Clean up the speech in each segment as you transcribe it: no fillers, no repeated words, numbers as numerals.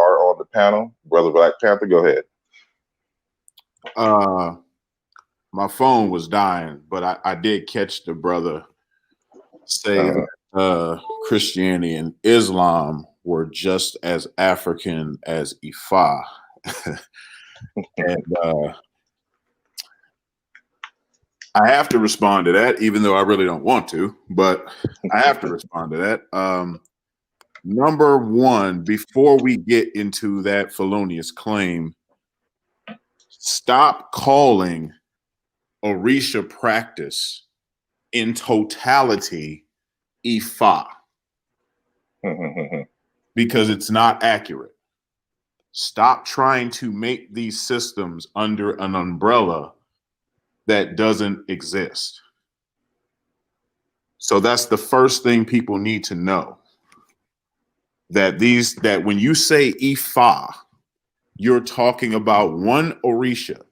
are on the panel. Brother Black Panther, go ahead. My phone was dying, but I did catch the brother say that Christianity and Islam were just as African as Ifa. And I have to respond to that, even though I really don't want to, but I have to respond to that. Number one, before we get into that felonious claim, stop calling Òrìṣà practice in totality Ifa, because it's not accurate. Stop trying to make these systems under an umbrella that doesn't exist. So that's the first thing people need to know. That when you say Ifa, you're talking about one Òrìṣà,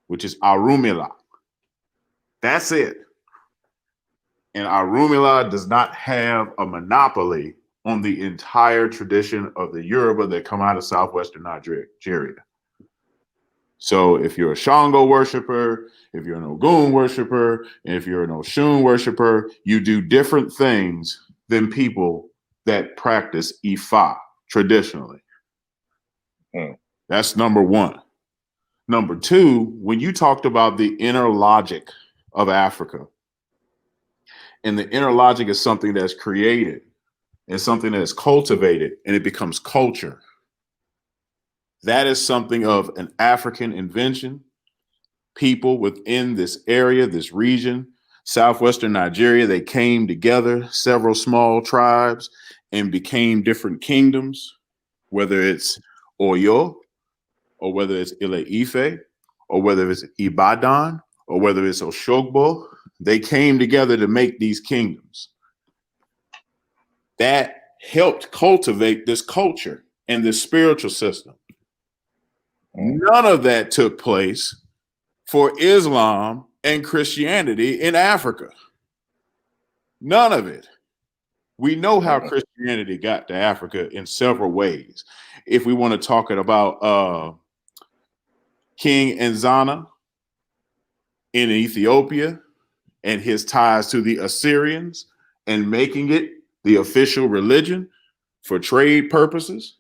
which is Orunmila. That's it. And Orunmila does not have a monopoly on the entire tradition of the Yoruba that come out of southwestern Nigeria. So if you're a Shango worshiper, if you're an Ogun worshiper, if you're an Oshun worshiper, you do different things than people that practice Ifa traditionally. That's number one. Number two, when you talked about the inner logic of Africa, and the inner logic is something that's created and something that is cultivated and it becomes culture. That is something of an African invention. People within this area, this region, southwestern Nigeria, they came together, several small tribes, and became different kingdoms, whether it's Oyo, or whether it's Ile-Ife, or whether it's Ibadan, or whether it's Oshogbo. They came together to make these kingdoms. That helped cultivate this culture and this spiritual system. None of that took place for Islam and Christianity in Africa. None of it. We know how Christianity got to Africa in several ways. If we want to talk about King Enzana in Ethiopia and his ties to the Assyrians and making it the official religion for trade purposes.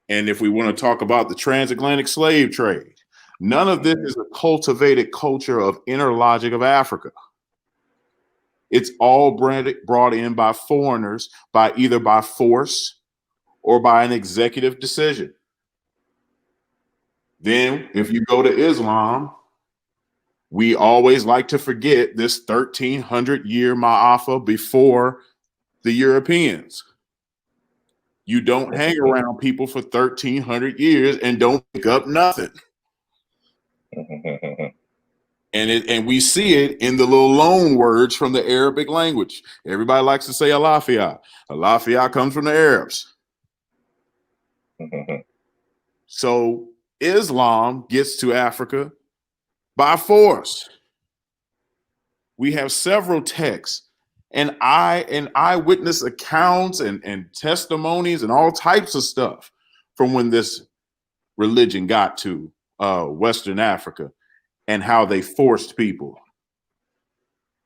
And if we want to talk about the transatlantic slave trade, none of this is a cultivated culture of inner logic of Africa. It's all brought in by foreigners, either by force or by an executive decision. Then if you go to Islam, we always like to forget this 1300-year Ma'afa before the Europeans. You don't hang around people for 1300 years and don't pick up nothing. And we see it in the little loan words from the Arabic language. Everybody likes to say Alafia. Alafia comes from the Arabs. So Islam gets to Africa by force. We have several texts and eyewitness accounts and testimonies and all types of stuff from when this religion got to Western Africa and how they forced people.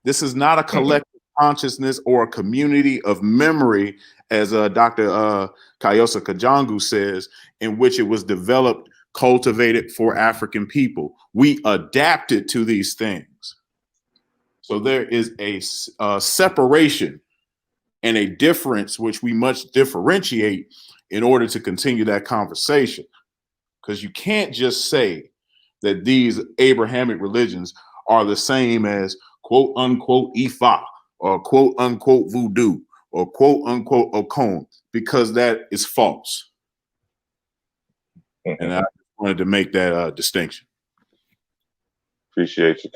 This is not a collective consciousness or a community of memory, as Dr. Kayosa Kajangu says, in which it was developed, cultivated for African people. We adapted to these things. So there is a separation and a difference which we must differentiate in order to continue that conversation. Because you can't just say that these Abrahamic religions are the same as quote unquote Ifa or quote unquote voodoo or quote unquote Okon, because that is false. And I wanted to make that distinction. Appreciate you.